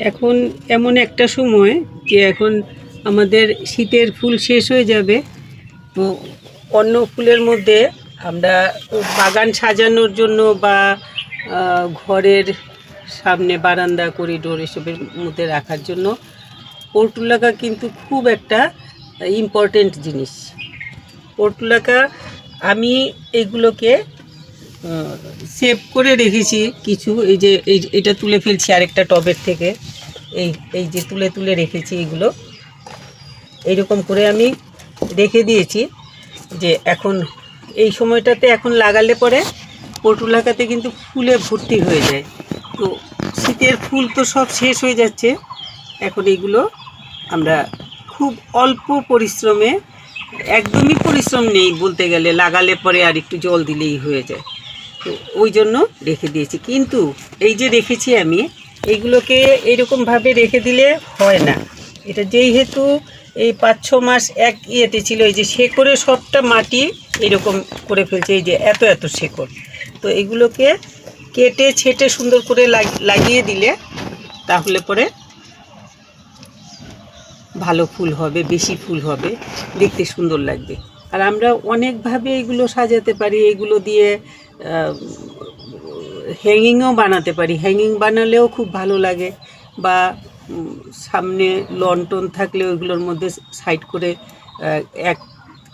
এখন এমন একটা সময় যে এখন আমাদের শীতের ফুল শেষ হয়ে যাবে, তো অন্য ফুলের মধ্যে আমরা বাগান সাজানোর জন্য বা ঘরের সামনে বারান্দা করিডোর এসবের মধ্যে রাখার জন্য পর্তুলাকা কিন্তু খুব একটা ইম্পর্টেন্ট জিনিস। পর্তুলাকা আমি এগুলোকে সেভ করে রেখেছি কিছু, এই যে এটা তুলে ফেলছি আরেকটা টবের থেকে, এই যে তুলে তুলে রেখেছি এগুলো এইরকম করে আমি রেখে দিয়েছি যে এখন এই সময়টাতে এখন লাগালে পরে পর্তুলাকাতে কিন্তু ফুলে ভর্তি হয়ে যায়। তো শীতের ফুল তো সব শেষ হয়ে যাচ্ছে, এখন এইগুলো আমরা খুব অল্প পরিশ্রমে, একদমই পরিশ্রম নেই বলতে গেলে, লাগালে পরে আর একটু জল দিলেই হয়ে যায়, তো ওই জন্য রেখে দিয়েছি। কিন্তু এই যে রেখেছি আমি এইগুলোকে এইরকমভাবে রেখে দিলে হয় না, এটা যেহেতু এই 5-6 মাস এক ইয়েতে ছিল, এই যে শেকড়ে সবটা মাটি এরকম করে ফেলছে, এই যে এত এত শেকড়, তো এগুলোকে কেটে ছেটে সুন্দর করে লাগিয়ে দিলে তাহলে পরে ভালো ফুল হবে, বেশি ফুল হবে, দেখতে সুন্দর লাগবে। আর আমরা অনেকভাবে এগুলো সাজাতে পারি, এগুলো দিয়ে হ্যাঙ্গিংও বানাতে পারি, হ্যাঙ্গিং বানালেও খুব ভালো লাগে, বা সামনে লন টন থাকলে ওইগুলোর মধ্যে সাইড করে এক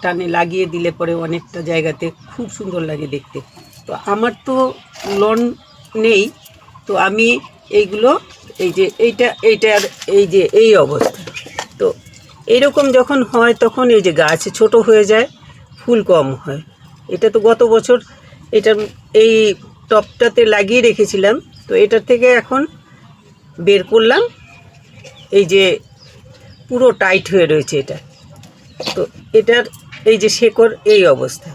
টানে লাগিয়ে দিলে পরে অনেকটা জায়গাতে খুব সুন্দর লাগে দেখতে। তো আমার তো লন নেই, তো আমি এইগুলো এই যে এইটার এই যে এই অবস্থা, তো এইরকম যখন হয় তখন এই যে গাছ ছোট হয়ে যায়, ফুল কম হয়। এটা তো গত বছর এটার এই টপটাতে লাগিয়ে রেখেছিলাম, তো এটার থেকে এখন বের করলাম, এই যে পুরো টাইট হয়ে রয়েছে এটা, তো এটার এই যে শেকড় এই অবস্থা,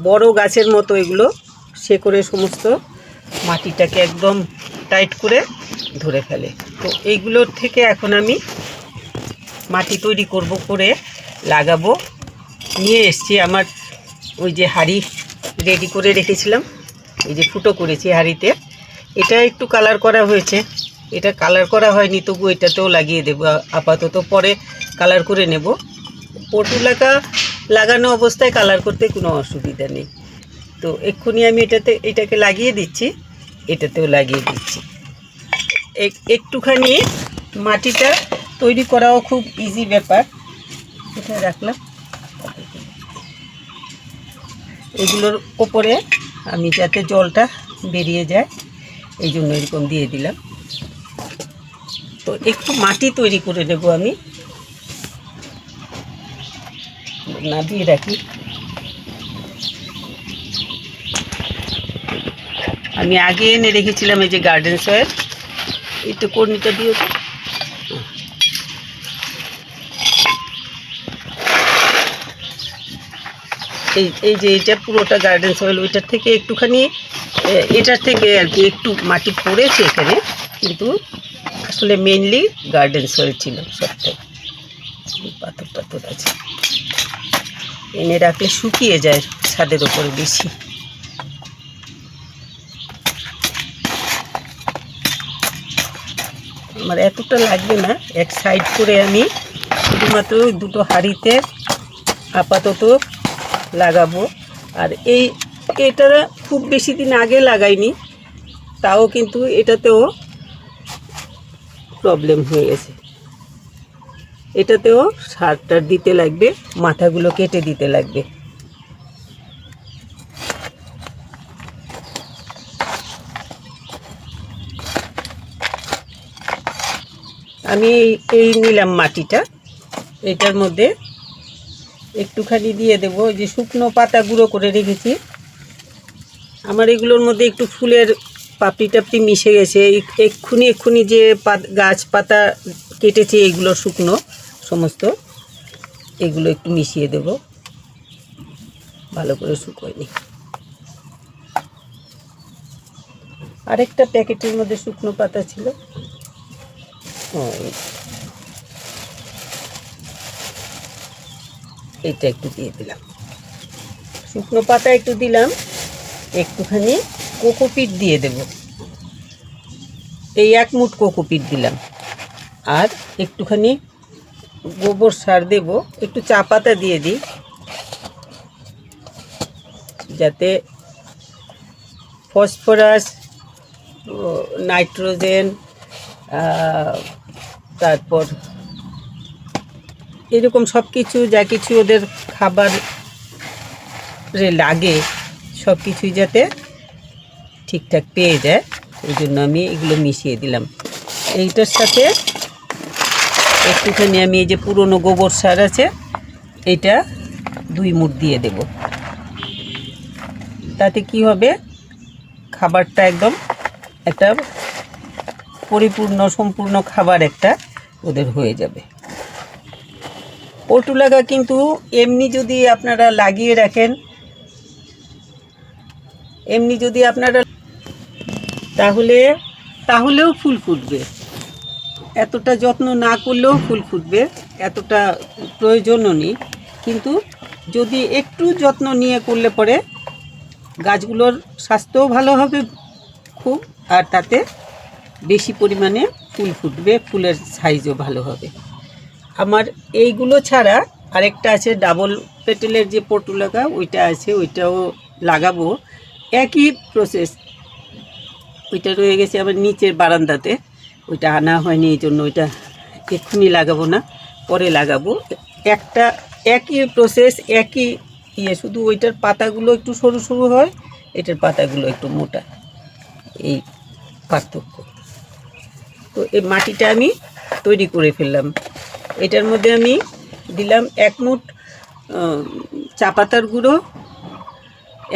বড় গাছের মতো এগুলো শেকড়ে সমস্ত মাটিটাকে একদম টাইট করে ধরে ফেলে। তো এইগুলোর থেকে এখন আমি মাটি তৈরি করব, করে লাগাবো। নিয়ে এসছি আমার ওই যে হাঁড়ি রেডি করে রেখেছিলাম, এই যে ফুটো করেছি হাঁড়িতে, এটা একটু কালার করা হয়েছে, এটা কালার করা হয়নি, তবু এটাতেও লাগিয়ে দেবো আপাতত, পরে কালার করে নেব। পর্তুলাকা লাগানো অবস্থায় কালার করতে কোনো অসুবিধা নেই। তো এক্ষুনি আমি এটাকে লাগিয়ে দিচ্ছি, এটাতেও লাগিয়ে দিচ্ছি। একটুখানি মাটিটা তৈরি করাও খুব ইজি ব্যাপার। কোথায় রাখলাম, এগুলোর ওপরে আমি যাতে জলটা বেরিয়ে যায় এই জন্য এরকম দিয়ে দিলাম। তো একটু মাটি তৈরি করে দেব আমি, না দিয়ে রাখি। আমি আগে এনে রেখেছিলাম এই যে গার্ডেন সয়েল, একটু কর্নিটা দিয়ে তো, এই যে এইটা পুরোটা গার্ডেন সয়েল, ওইটার থেকে একটুখানি, এটার থেকে আর কি একটু মাটি পড়েছে এখানে, কিন্তু আসলে মেনলি গার্ডেন সয়েল ছিল সবটাই। পাথর টাথর আছে, এনে রাখলে শুকিয়ে যায় ছাদের ওপরে বেশি। আমার এতটা লাগবে না, এক সাইড করে আমি শুধুমাত্র দুটো হাঁড়িতে আপাতত লাগাবো। আর এটা খুব বেশি দিন আগে লাগাইনি, তাও কিন্তু এটাতেও প্রবলেম হয়ে গেছে, এটাতেও সারটা দিতে লাগবে, মাথাগুলো কেটে দিতে লাগবে। আমি এই নিলাম মাটিটা, এটার মধ্যে একটুখানি দিয়ে দেবো, যে শুকনো পাতা গুঁড়ো করে রেখেছি। আমার এগুলোর মধ্যে একটু ফুলের পাপড়ি টাপড়ি মিশে গেছে, এক্ষুনি যে গাছ পাতা কেটেছি এগুলো শুকনো সমস্ত, এগুলো একটু মিশিয়ে দেব, ভালো করে শুকোয়নি। আরেকটা প্যাকেটের মধ্যে শুকনো পাতা ছিল, এইটা একটু দিয়ে দিলাম, শুকনো পাতা একটু দিলাম, একটুখানি কোকোপিট দিয়ে দেব। এই 1 মুঠ কোকোপিট দিলাম, আর একটুখানি গোবর সার দেব। একটু চা পাতা দিয়ে দিই যাতে ফসফরাস, নাইট্রোজেন, তারপর এরকম সব কিছু যা কিছু ওদের খাবারে লাগে সব কিছুই যাতে ঠিকঠাক পেয়ে যায়, ওই জন্য আমি এগুলো মিশিয়ে দিলাম। এইটার সাথে একটুখানি আমি এই যে পুরনো গোবর সার আছে এটা 2 মুঠ দিয়ে দেব। তাতে কি হবে, খাবারটা একদম একটা পরিপূর্ণ সম্পূর্ণ খাবার একটা ওদের হয়ে যাবে। পটুলাগা কিন্তু এমনি যদি আপনারা লাগিয়ে রাখেন, তাহলেও ফুল ফুটবে। এতটা যত্ন না করলেও ফুল ফুটবে, এতটা প্রয়োজনও নেই। কিন্তু যদি একটু যত্ন নিয়ে করলে পরে গাছগুলোর স্বাস্থ্যও ভালো হবে খুব, আর তাতে বেশি পরিমাণে ফুল ফুটবে, ফুলের সাইজও ভালো হবে। আমার এইগুলো ছাড়া আরেকটা আছে ডাবল পেটেলের যে পটুলাগা, ওইটা আছে, ওইটাও লাগাবো। একই প্রসেস, ওইটা রয়ে গেছে আবার নিচের বারান্দাতে, ওইটা আনা হয়নি, এই জন্য ওইটা এক্ষুনি লাগাবো না, পরে লাগাবো। একটা একই প্রসেস, একই শুধু ওইটার পাতাগুলো একটু সরু সরু হয়, এটার পাতাগুলো একটু মোটা, এই পার্থক্য। তো এই মাটিটা আমি তৈরি করে ফেললাম। এটার মধ্যে আমি দিলাম 1 মুঠ চা পাতার গুঁড়ো,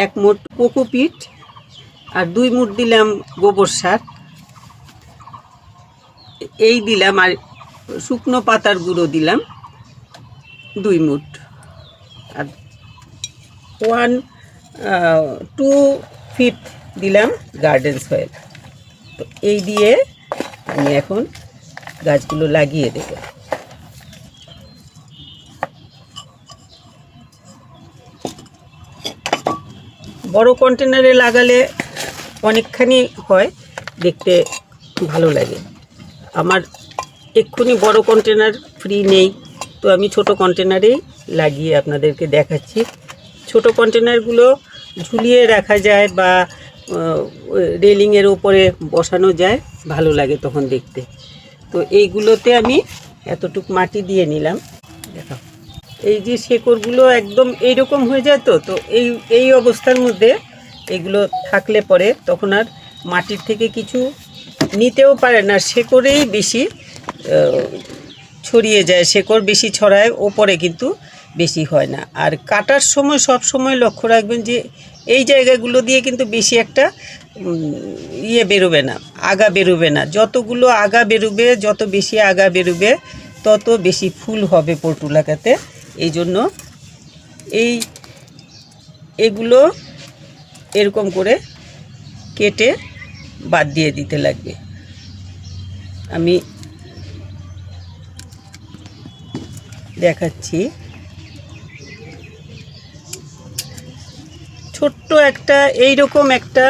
1 মুঠ কোকোপিট, আর 2 মুঠ দিলাম গোবর সার, এই দিলাম, আর শুকনো পাতার গুঁড়ো দিলাম 2 মুঠ, আর 1/2 দিলাম গার্ডেন সয়েল। তো এই দিয়ে আমি এখন গাছগুলো লাগিয়ে দেব। বড় কন্টেনারে লাগালে অনেকখানি হয়, দেখতে ভালো লাগে। আমার এক্ষুনি বড় কন্টেনার ফ্রি নেই, তো আমি ছোট কন্টেনারেই লাগিয়ে আপনাদেরকে দেখাচ্ছি। ছোট কন্টেনারগুলো ঝুলিয়ে রাখা যায় বা রেলিংয়ের ওপরে বসানো যায়, ভালো লাগে তখন দেখতে। তো এইগুলোতে আমি এতটুক মাটি দিয়ে নিলাম। দেখো এই যে শেকড়গুলো একদম এইরকম হয়ে যায়, তো এই অবস্থার মধ্যে এগুলো থাকলে পরে তখন আর মাটির থেকে কিছু নিতেও পারে না, শেকড়েই বেশি ছড়িয়ে যায়, শেকড় বেশি ছড়ায়, ওপরে কিন্তু বেশি হয় না। আর কাটার সময় সব সময় লক্ষ্য রাখবেন যে এই জায়গাগুলো দিয়ে কিন্তু বেশি একটা বেরোবে না, আগা বেরোবে না। যতগুলো আগা বেরোবে, যত বেশি আগা বেরোবে তত বেশি ফুল হবে পটুলাগাতে। এই জন্য এগুলো এরকম করে কেটে বাদ দিয়ে দিতে লাগবে। আমি দেখাচ্ছি, ছোট্ট একটা এইরকম একটা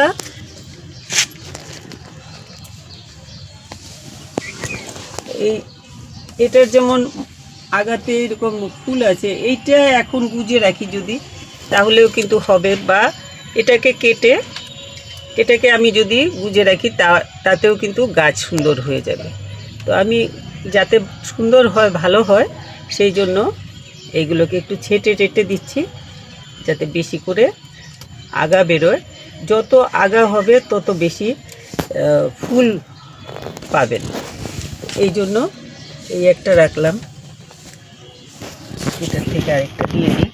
এটার যেমন আগাতে এরকম ফুল আছে, এইটা এখন গুজে রাখি যদি, তাহলেও কিন্তু হবে। বা এটাকে কেটে এটাকে আমি যদি গুজে রাখি তাতেও কিন্তু গাছ সুন্দর হয়ে যাবে। তো আমি যাতে সুন্দর হয়, ভালো হয়, সেই জন্য এইগুলোকে একটু ছেটে টেটে দিচ্ছি যাতে বেশি করে আগা বেরোয়। যত আগা হবে তত বেশি ফুল পাবেন। এই জন্য এই একটা রাখলাম, এটার থেকে আরেকটা দিয়ে দিই।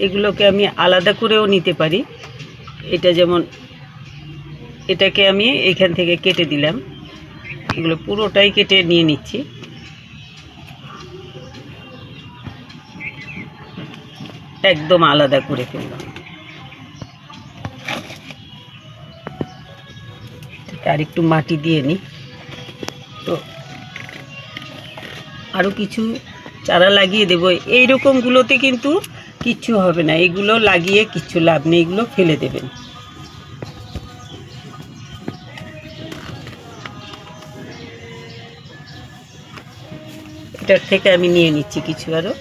এগুলোকে আমি আলাদা করেও নিতে পারি। এটা যেমন, এটাকে আমি এইখান থেকে কেটে দিলাম, এগুলো পুরোটাই কেটে নিয়ে নিচ্ছি। একদম আলাদা করে ফেললাম। আর একটু মাটি দিয়ে নিই। তো আরও কিছু চারা লাগিয়ে দেব। এইরকমগুলোতে কিন্তু কিচ্ছু হবে না, এগুলো লাগিয়ে কিচ্ছু লাভ নেই, এগুলো ফেলে দেবেন। এটার থেকে আমি নিয়ে নিচ্ছি কিছু আরো।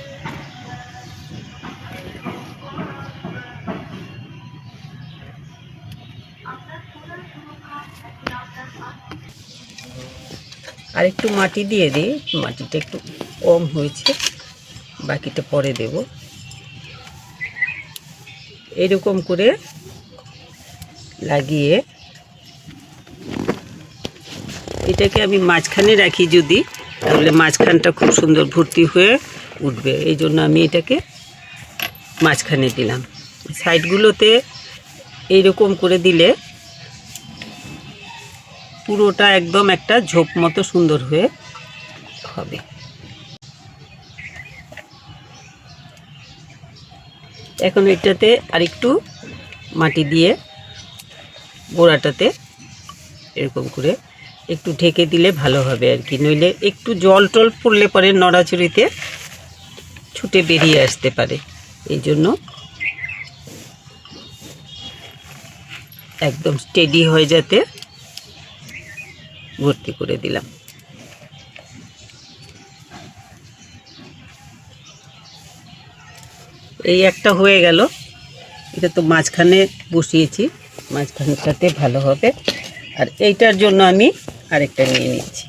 আর একটু মাটি দিয়ে দিই, মাটিটা একটু কম হয়েছে, বাকিটা পরে দেব। এরকম করে লাগিয়ে এটাকে আমি মাঝখানে রাখি যদি, তাহলে মাঝখানটা খুব সুন্দর ভর্তি হয়ে উঠবে। এই জন্য আমি এটাকে মাঝখানে দিলাম। সাইডগুলোতে এইরকম করে দিলে পুরোটা একদম একটা ঝোপ মতো সুন্দর হয়ে হবে। এখন এটাতে আরেকটু মাটি দিয়ে গোড়াটাতে এরকম করে একটু ঢেকে দিলে ভালো হবে আর কি, নইলে একটু জল টল পড়লে পরে নড়াচড়িতে ছুটে বেরিয়ে আসতে পারে। এই জন্য একদম স্টেডি হয়ে যাতে ভর্তি করে দিলাম। এই একটা হয়ে গেল, এটা তো মাঝখানে বসিয়েছি, মাঝখানটাতে ভালো হবে। আর এইটার জন্য আমি আরেকটা নিয়ে নিচ্ছি,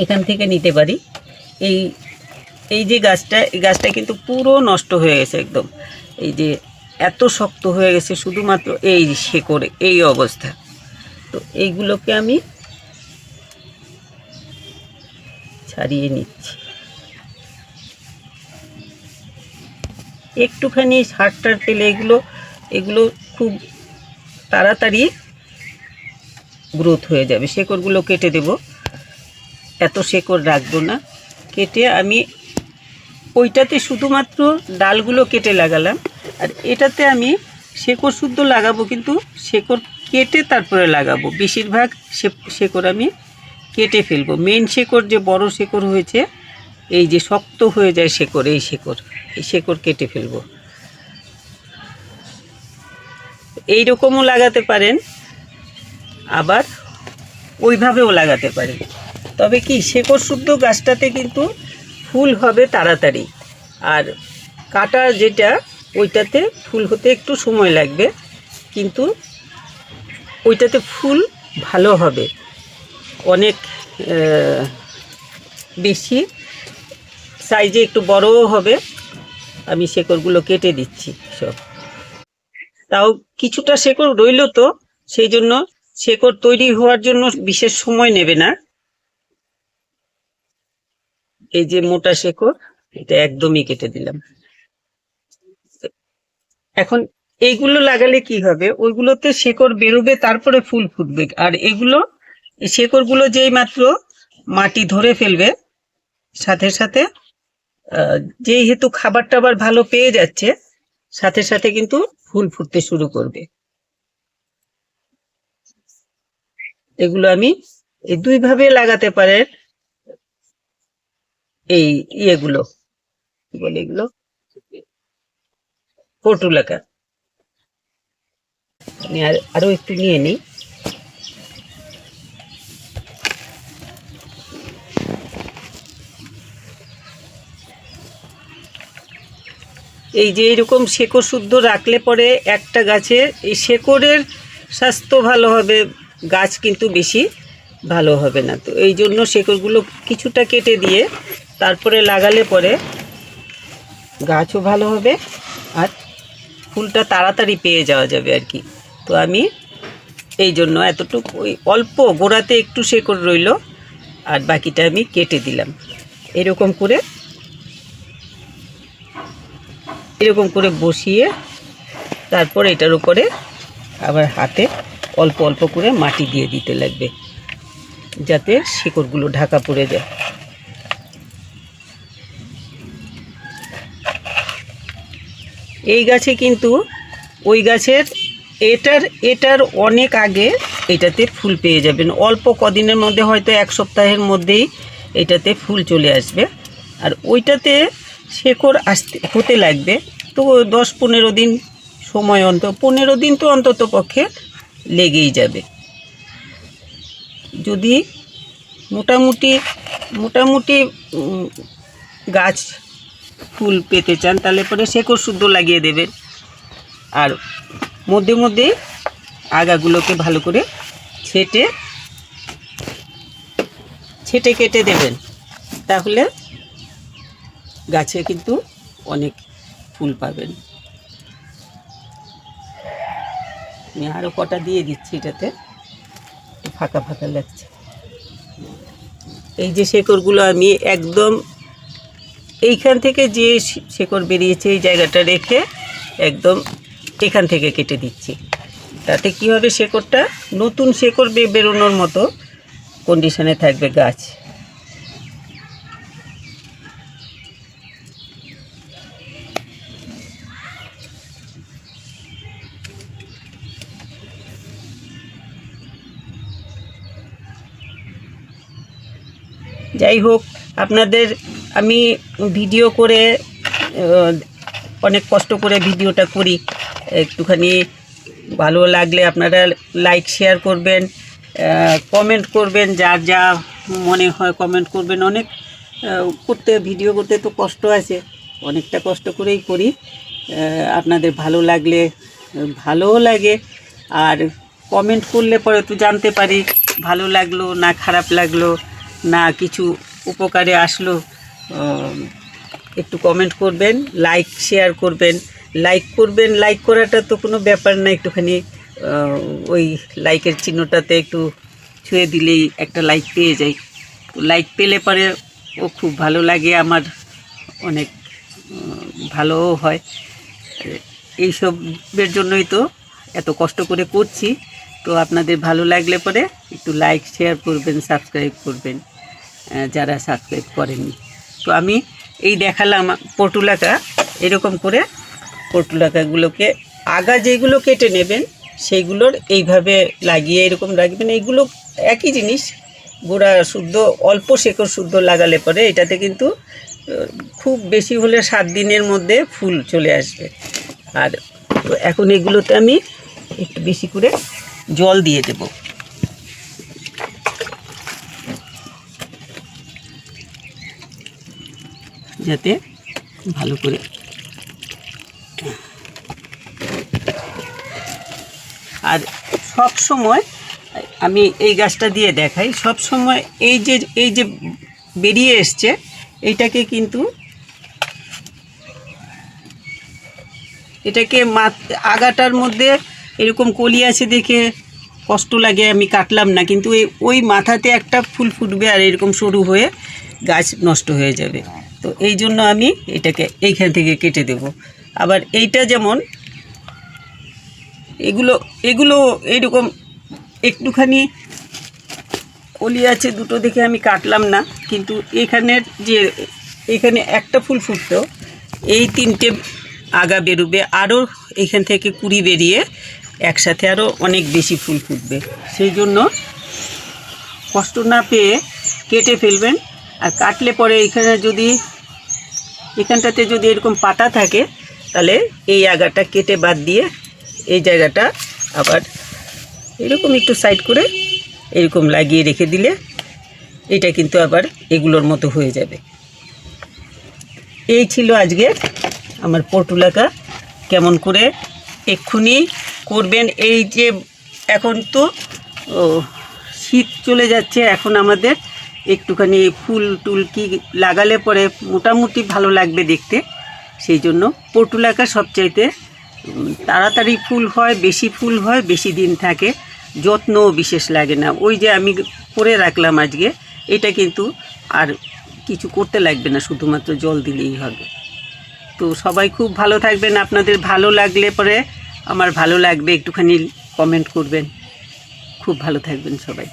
এখান থেকে নিতে পারি। এই এই যে গাছটা, এই গাছটা কিন্তু পুরো নষ্ট হয়ে গেছে একদম, এই যে এত শক্ত হয়ে গেছে, শুধুমাত্র এই শেকড়ে এই অবস্থা। তো এইগুলোকে আমি ছাড়িয়ে নিচ্ছি। একটুখানি সারটার তেলে এগুলো খুব তাড়াতাড়ি গ্রোথ হয়ে যাবে। শেকড়গুলো কেটে দেব, এত শেকড় রাখবো না। কেটে আমি ওইটাতে শুধুমাত্র ডালগুলো কেটে লাগালাম, আর এটাতে আমি শেকড় শুদ্ধ লাগাবো, কিন্তু শেকড় কেটে তারপরে লাগাবো। বেশিরভাগ শেকড় আমি কেটে ফেলবো। মেন শেকড় যে বড় শেকড় হয়েছে, এই যে শক্ত হয়ে যায় শেকড়, এই শেকড় কেটে ফেলবো। এই রকমও লাগাতে পারেন, আবার ওইভাবেও লাগাতে পারেন। তবে কি, শেকড় শুদ্ধ গাছটাতে কিন্তু ফুল হবে তাড়াতাড়ি, আর কাটা যেটা ওইটাতে ফুল হতে একটু সময় লাগবে, কিন্তু ওইটাতে ফুল ভালো হবে, অনেক বেশি সাইজে একটু বড়ও হবে। আমি শেকড়গুলো কেটে দিচ্ছি সব, তাও কিছুটা শেকড় রইল, তো সেই জন্য শেকড় তৈরি হওয়ার জন্য বিশেষ সময় নেবে না। এই যে মোটা শেকড়, এটা একদমই কেটে দিলাম। এখন এইগুলো লাগালে কি হবে, ওইগুলোতে শেকড় বেরোবে, তারপরে ফুল ফুটবে। আর এগুলো শেকড়গুলো যেই মাত্র মাটি ধরে ফেলবে, সাথে সাথে যেই হেতু খাবার টাবার ভালো পেয়ে যাচ্ছে, সাথে সাথে কিন্তু ফুল ফুটতে শুরু করবে। এগুলো আমি এই দুইভাবে লাগাতে পারেন। এই ইয়েগুলো কি বলে, এগুলো পটুলাকা। আমি আরো একটু নিয়ে নিই। এই যে এরকম শেকড় শুদ্ধ রাখলে পরে একটা গাছে এই শেকড়ের স্বাস্থ্য ভালো হবে, গাছ কিন্তু বেশি ভালো হবে না। তো এই জন্য শেকড়গুলো কিছুটা কেটে দিয়ে তারপরে লাগালে পরে গাছও ভালো হবে, আর ফুলটা তাড়াতাড়ি পেয়ে যাওয়া যাবে আর কি। তো আমি এই জন্য এতটুকু, ওই অল্প গোড়াতে একটু শেকড় রইল, আর বাকিটা আমি কেটে দিলাম। এরকম করে বসিয়ে তারপর এটার উপরে আবার হাতে অল্প অল্প করে মাটি দিয়ে দিতে লাগবে, যাতে শিকড়গুলো ঢাকা পড়ে যায়। এই গাছে কিন্তু ওই গাছের এটার অনেক আগে এটাতে ফুল পেয়ে যাবেন, অল্প কদিনের মধ্যে, হয়তো এক সপ্তাহের মধ্যেই এটাতে ফুল চলে আসবে। আর ওইটাতে শেকড় হতে লাগবে, তো 10-15 দিন সময়, 15 দিন তো অন্তত পক্ষে লেগেই যাবে। যদি মোটামুটি গাছ ফুল পেতে চান তাহলে পরে শেকড় শুদ্ধ লাগিয়ে দেবেন, আর মধ্যে মধ্যে আগাগুলোকে ভালো করে ছেটে কেটে দেবেন, তাহলে গাছে কিন্তু অনেক ফুল পাবেন। আমি আরও কটা দিয়ে দিচ্ছি, এটাতে ফাঁকা ফাঁকা লাগছে। এই যে শেকড়গুলো আমি একদম এইখান থেকে যে শেকড় বেরিয়েছে এই জায়গাটা রেখে একদম এখান থেকে কেটে দিচ্ছি, তাতে কী হবে, শেকড়টা নতুন শেকড় বেরোনোর মতো কন্ডিশনে থাকবে গাছ। যাই হোক, আপনাদের আমি ভিডিও করে অনেক কষ্ট করে ভিডিওটা করি, একটুখানি ভালো লাগলে আপনারা লাইক শেয়ার করবেন, কমেন্ট করবেন, যার যা মনে হয় কমেন্ট করবেন। অনেক ভিডিও করতে তো কষ্ট আছে, অনেকটা কষ্ট করেই করি। আপনাদের ভালো লাগলে ভালোও লাগে, আর কমেন্ট করলে পরে তো জানতে পারি ভালো লাগলো না খারাপ লাগলো না কিছু উপকারে আসলো। একটু কমেন্ট করবেন, লাইক শেয়ার করবেন, লাইক করাটা তো কোনো ব্যাপার না, একটুখানি ওই লাইকের চিহ্নটাতে একটু ছুঁয়ে দিলেই একটা লাইক পেয়ে যাই। তো লাইক পেলে পরে ও খুব ভালো লাগে, আমার অনেক ভালোও হয়। এইসবের জন্যই তো এত কষ্ট করে করছি। তো আপনাদের ভালো লাগলে পরে একটু লাইক শেয়ার করবেন, সাবস্ক্রাইব করবেন যারা সাবস্ক্রাইব করেননি। তো আমি এই দেখালাম পটুলাকা, এরকম করে পটুলাকাগুলোকে আগা যেগুলো কেটে নেবেন সেইগুলোর এইভাবে লাগিয়ে এরকম রাখবেন। এইগুলো একই জিনিস, গোড়া শুদ্ধ অল্প শেকড় শুদ্ধ লাগালে পরে এটাতে কিন্তু খুব বেশি হলে 7 দিনের মধ্যে ফুল চলে আসবে। আর এখন এগুলোতে আমি একটু বেশি করে জল দিয়ে দেব, যাতে ভালো করে। আর সব সময় আমি এই গাছটা দিয়ে দেখাই, সব সময় এই যে বেরিয়ে এসছে এইটাকে কিন্তু এটাকে আগাটার মধ্যে এরকম কলি আছে দেখে কষ্ট লাগে, আমি কাটলাম না, কিন্তু ওই মাথাতে একটা ফুল ফুটবে আর এরকম সরু হয়ে গাছ নষ্ট হয়ে যাবে। তো এই জন্য আমি এটাকে এইখান থেকে কেটে দেব। আবার এইটা যেমন এগুলো এইরকম একটুখানি কলি আছে দুটো দেখে আমি কাটলাম না, কিন্তু এখানে একটা ফুল ফুটতো, এই 3টে আগা বেরোবে, আরও এখান থেকে কুড়ি বেরিয়ে একসাথে আরও অনেক বেশি ফুল ফুটবে। সেই জন্য কষ্ট না পেয়ে কেটে ফেলবেন। আর কাটলে পরে এখানটাতে যদি এরকম পাতা থাকে তাহলে এই আগাটা কেটে বাদ দিয়ে এই জায়গাটা আবার এরকম একটু সাইড করে এরকম লাগিয়ে রেখে দিলে এটা কিন্তু আবার এগুলোর মতো হয়ে যাবে। এই ছিল আজকে আমার পটুলাকা। কেমন করে এক্ষুনি করবেন, এই যে এখন তো শীত চলে যাচ্ছে, এখন আমাদের একটুখানি ফুল টুল কি লাগালে পরে মোটামুটি ভালো লাগবে দেখতে। সেই জন্য পটুলাকা সবচাইতে তাড়াতাড়ি ফুল হয়, বেশি ফুল হয়, বেশি দিন থাকে, যত্নও বিশেষ লাগে না। ওই যে আমি করে রাখলাম আজকে, এটা কিন্তু আর কিছু করতে লাগবে না, শুধুমাত্র জল দিলেই হবে। তো সবাই খুব ভালো থাকবেন। আপনাদের ভালো লাগলে পরে আমার ভালো লাগবে, একটুখানি কমেন্ট করবেন। খুব ভালো থাকবেন সবাই।